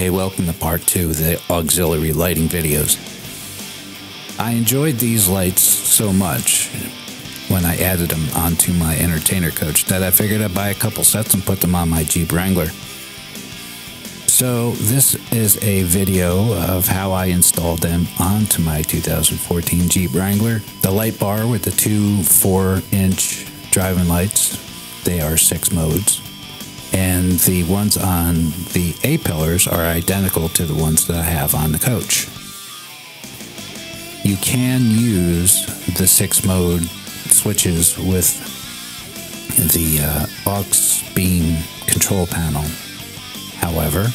Hey, welcome to part 2 of the auxiliary lighting videos. I enjoyed these lights so much when I added them onto my entertainer coach that I figured I'd buy a couple sets and put them on my Jeep Wrangler. So this is a video of how I installed them onto my 2014 Jeep Wrangler. The light bar with the two 4-inch driving lights, they are 6 modes. And the ones on the A-pillars are identical to the ones that I have on the coach. You can use the 6-mode switches with the aux beam control panel. However,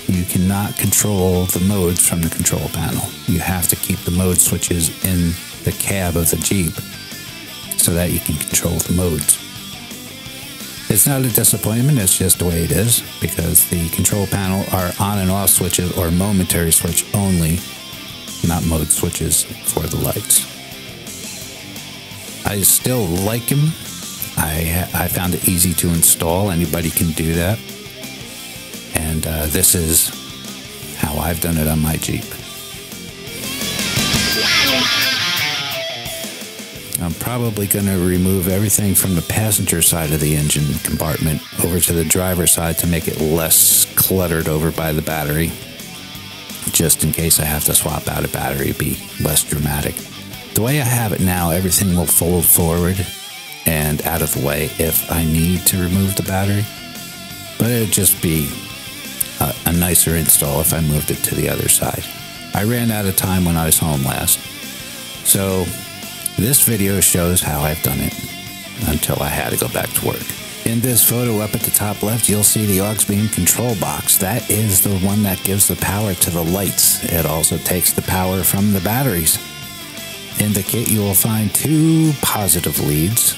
you cannot control the modes from the control panel. You have to keep the mode switches in the cab of the Jeep so that you can control the modes. It's not a disappointment, it's just the way it is, because the control panel are on and off switches or momentary switch only, not mode switches for the lights. I still like them. I found it easy to install. Anybody can do that. And this is how I've done it on my Jeep. I'm probably going to remove everything from the passenger side of the engine compartment over to the driver's side to make it less cluttered over by the battery. Just in case I have to swap out a battery, it'd be less dramatic. The way I have it now, everything will fold forward and out of the way if I need to remove the battery. But it'd just be a nicer install if I moved it to the other side. I ran out of time when I was home last. So this video shows how I've done it until I had to go back to work. In this photo up at the top left, you'll see the aux beam control box. That is the one that gives the power to the lights. It also takes the power from the batteries. In the kit, you will find 2 positive leads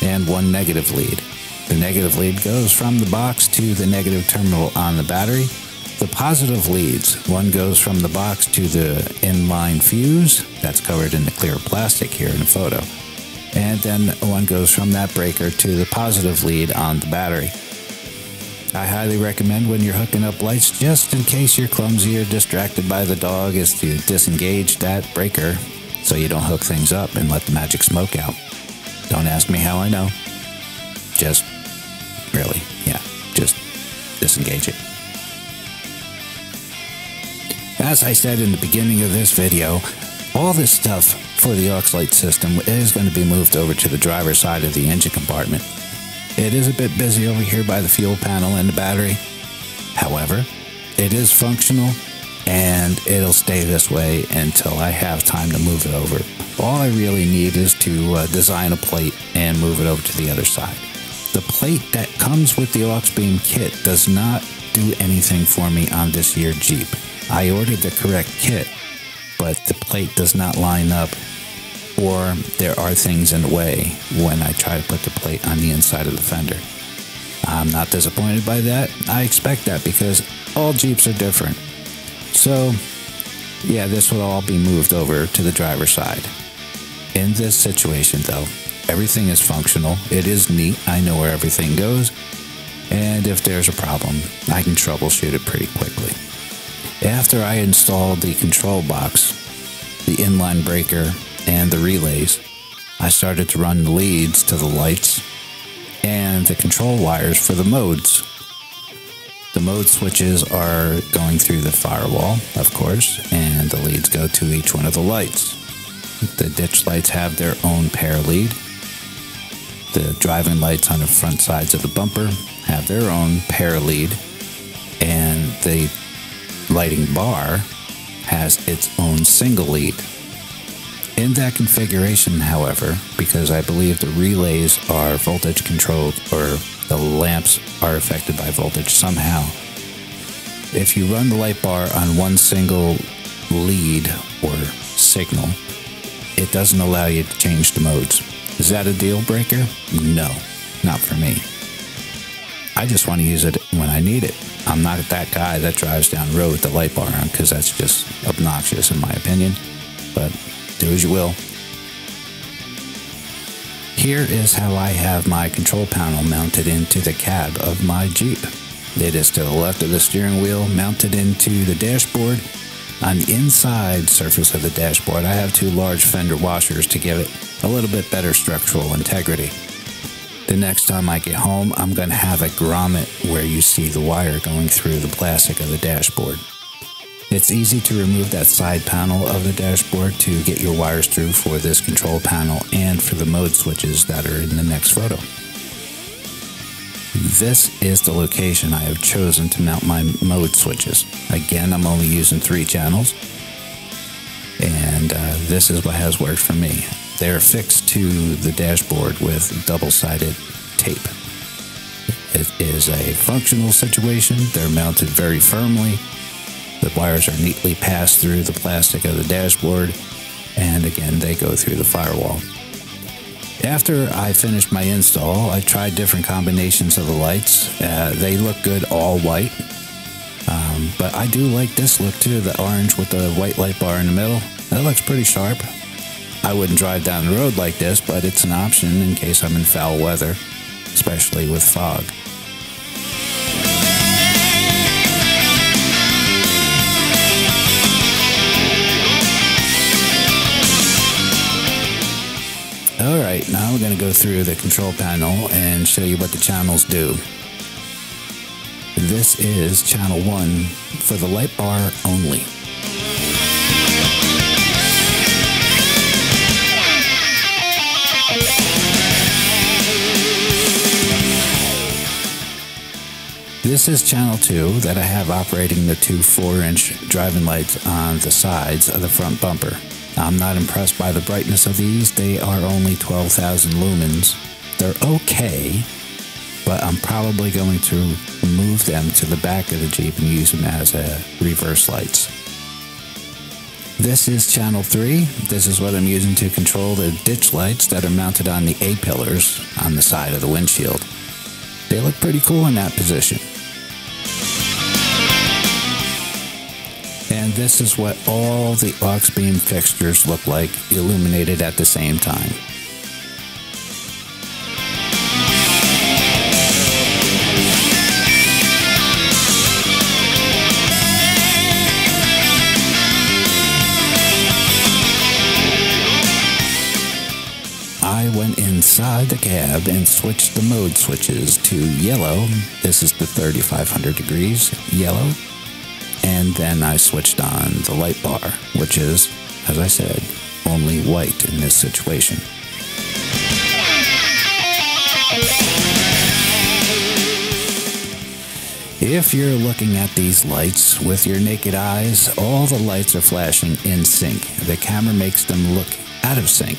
and 1 negative lead. The negative lead goes from the box to the negative terminal on the battery. The positive leads, one goes from the box to the inline fuse, that's covered in the clear plastic here in the photo, and then one goes from that breaker to the positive lead on the battery. I highly recommend when you're hooking up lights, just in case you're clumsy or distracted by the dog, is to disengage that breaker so you don't hook things up and let the magic smoke out. Don't ask me how I know. Just disengage it. As I said in the beginning of this video, all this stuff for the aux light system is going to be moved over to the driver's side of the engine compartment. It is a bit busy over here by the fuel panel and the battery. However, it is functional and it'll stay this way until I have time to move it over. All I really need is to design a plate and move it over to the other side. The plate that comes with the aux beam kit does not do anything for me on this year Jeep. I ordered the correct kit, but the plate does not line up, or there are things in the way when I try to put the plate on the inside of the fender. I'm not disappointed by that. I expect that because all Jeeps are different. So, yeah, this will all be moved over to the driver's side. In this situation, though, everything is functional. It is neat. I know where everything goes. And if there's a problem, I can troubleshoot it pretty quickly. After I installed the control box, the inline breaker, and the relays, I started to run the leads to the lights and the control wires for the modes. The mode switches are going through the firewall, of course, and the leads go to each one of the lights. The ditch lights have their own pair lead. The driving lights on the front sides of the bumper have their own pair lead, and the lighting bar has its own single lead. In that configuration, however, because I believe the relays are voltage controlled or the lamps are affected by voltage somehow, if you run the light bar on one single lead or signal, it doesn't allow you to change the modes. Is that a deal breaker? No, not for me. I just want to use it when I need it. I'm not that guy that drives down the road with the light bar on, because that's just obnoxious in my opinion, but do as you will. Here is how I have my control panel mounted into the cab of my Jeep. It is to the left of the steering wheel, mounted into the dashboard. On the inside surface of the dashboard, I have two large fender washers to give it a little bit better structural integrity. The next time I get home, I'm going to have a grommet where you see the wire going through the plastic of the dashboard. It's easy to remove that side panel of the dashboard to get your wires through for this control panel and for the mode switches that are in the next photo. This is the location I have chosen to mount my mode switches. Again, I'm only using 3 channels, and this is what has worked for me. They're fixed to the dashboard with double-sided tape. It is a functional situation. They're mounted very firmly. The wires are neatly passed through the plastic of the dashboard, and again, they go through the firewall. After I finished my install, I tried different combinations of the lights. They look good all white, but I do like this look too, the orange with the white light bar in the middle. That looks pretty sharp. I wouldn't drive down the road like this, but it's an option in case I'm in foul weather, especially with fog. Alright, now we're going to go through the control panel and show you what the channels do. This is channel 1 for the light bar only. This is channel 2 that I have operating the two 4-inch driving lights on the sides of the front bumper. I'm not impressed by the brightness of these. They are only 12,000 lumens. They're okay, but I'm probably going to move them to the back of the Jeep and use them as reverse lights. This is channel 3. This is what I'm using to control the ditch lights that are mounted on the A-pillars on the side of the windshield. They look pretty cool in that position. And this is what all the aux beam fixtures look like, illuminated at the same time. I went inside the cab and switched the mode switches to yellow. This is the 3500 degrees yellow. And then I switched on the light bar, which is, as I said, only white in this situation. If you're looking at these lights with your naked eyes, all the lights are flashing in sync. The camera makes them look out of sync.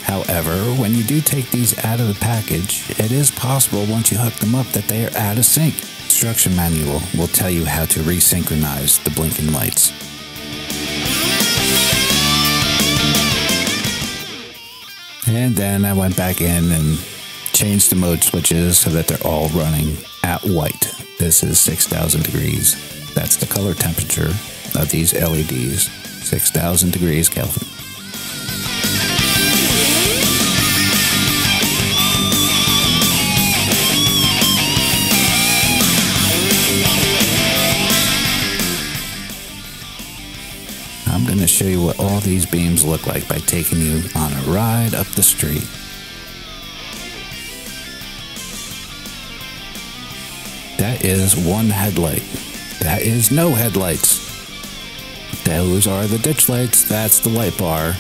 However, when you do take these out of the package, it is possible once you hook them up that they are out of sync. Instruction manual will tell you how to resynchronize the blinking lights. And then I went back in and changed the mode switches so that they're all running at white. This is 6,000 degrees. That's the color temperature of these LEDs, 6,000 degrees Kelvin. I'm going to show you what all these beams look like by taking you on a ride up the street. That is one headlight. That is no headlights. Those are the ditch lights. That's the light bar.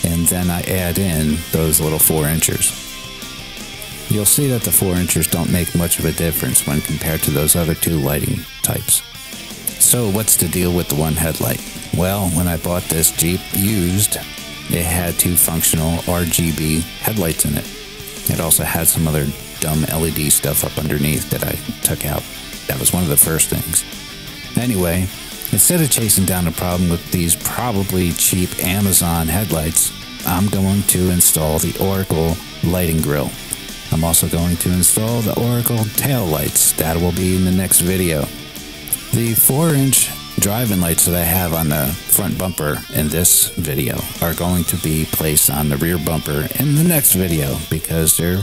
And then I add in those little 4-inchers. You'll see that the 4-inchers don't make much of a difference when compared to those other two lighting types. So what's the deal with the one headlight? Well, when I bought this Jeep used, it had two functional RGB headlights in it. It also had some other dumb LED stuff up underneath that I took out. That was one of the first things. Anyway, instead of chasing down the problem with these probably cheap Amazon headlights, I'm going to install the Oracle lighting grill. I'm also going to install the Oracle tail lights. That will be in the next video. The 4-inch driving lights that I have on the front bumper in this video are going to be placed on the rear bumper in the next video because they're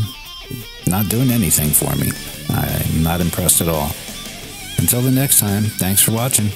not doing anything for me. I'm not impressed at all. Until the next time, thanks for watching.